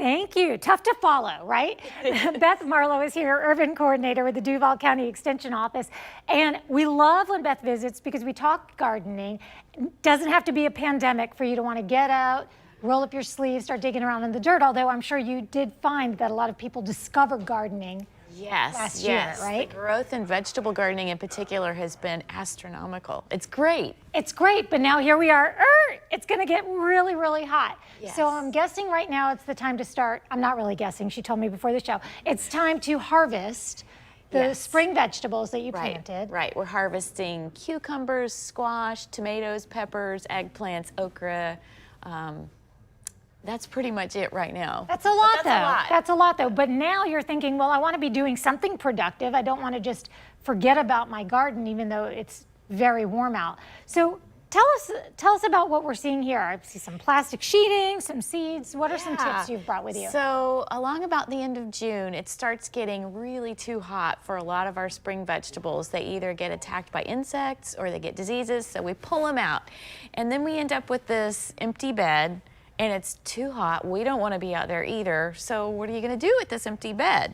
Thank you. Tough to follow, right? Beth Marlowe is here, Urban Coordinator with the Duval County Extension Office. And we love when Beth visits because we talk gardening. It doesn't have to be a pandemic for you to want to get out, roll up your sleeves, start digging around in the dirt, although I'm sure you did find that a lot of people discovered gardening last year, right? The growth in vegetable gardening in particular has been astronomical. It's great. It's great, but now here we are. It's going to get really, really hot. Yes. So I'm guessing right now it's the time to start. I'm not really guessing. She told me before the show. It's time to harvest the spring vegetables that you planted. Right. We're harvesting cucumbers, squash, tomatoes, peppers, eggplants, okra. That's pretty much it right now. That's a lot, though. That's a lot, though. But now you're thinking, well, I want to be doing something productive. I don't want to just forget about my garden, even though it's very warm out. So tell us about what we're seeing here. I see some plastic sheeting, some seeds. What are some tips you've brought with you? So along about the end of June, it starts getting really too hot for a lot of our spring vegetables. They either get attacked by insects or they get diseases, so we pull them out. And then we end up with this empty bed. And it's too hot. We don't want to be out there either. So what are you going to do with this empty bed?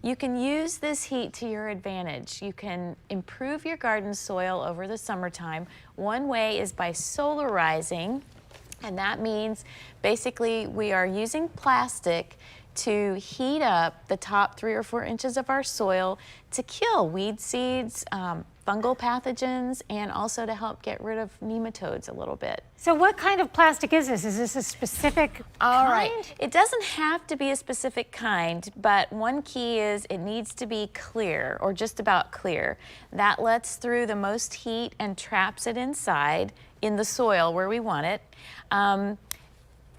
You can use this heat to your advantage. You can improve your garden soil over the summertime. One way is by solarizing, and that means basically we are using plastic to heat up the top 3 or 4 inches of our soil to kill weed seeds, fungal pathogens, and also to help get rid of nematodes a little bit. So what kind of plastic is this? Is this a specific kind? All right. It doesn't have to be a specific kind, but one key is it needs to be clear, or just about clear. That lets through the most heat and traps it inside in the soil where we want it.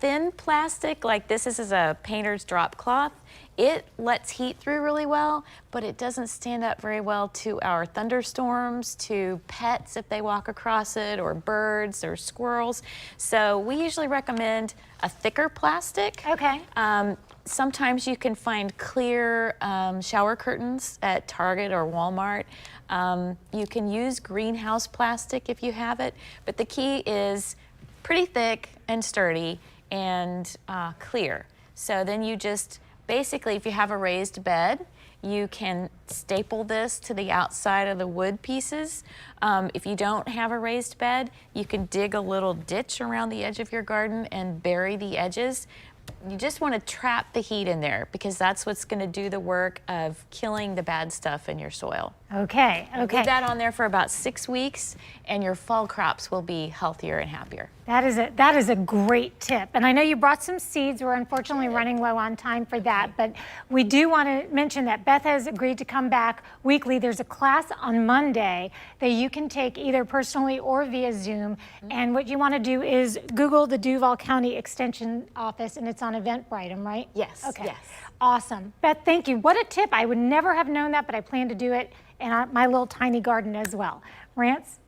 Thin plastic, like this is a painter's drop cloth, it lets heat through really well, but it doesn't stand up very well to our thunderstorms, to pets if they walk across it, or birds or squirrels. So we usually recommend a thicker plastic. Okay. Sometimes you can find clear shower curtains at Target or Walmart. You can use greenhouse plastic if you have it, but the key is pretty thick and sturdy and clear. So then you just, basically if you have a raised bed, you can staple this to the outside of the wood pieces. If you don't have a raised bed, you can dig a little ditch around the edge of your garden and bury the edges. You just want to trap the heat in there because that's what's going to do the work of killing the bad stuff in your soil. Okay, okay. Leave that on there for about 6 weeks and your fall crops will be healthier and happier. That is a great tip. And I know you brought some seeds. We're unfortunately running low on time for that, but we do want to mention that Beth has agreed to come back weekly. There's a class on Monday that you can take either personally or via Zoom. And what you want to do is Google the Duval County Extension Office, and it's on Eventbrite, right? Yes. Okay. Yes. Awesome. Beth, thank you. What a tip. I would never have known that, but I plan to do it in my little tiny garden as well. Rance?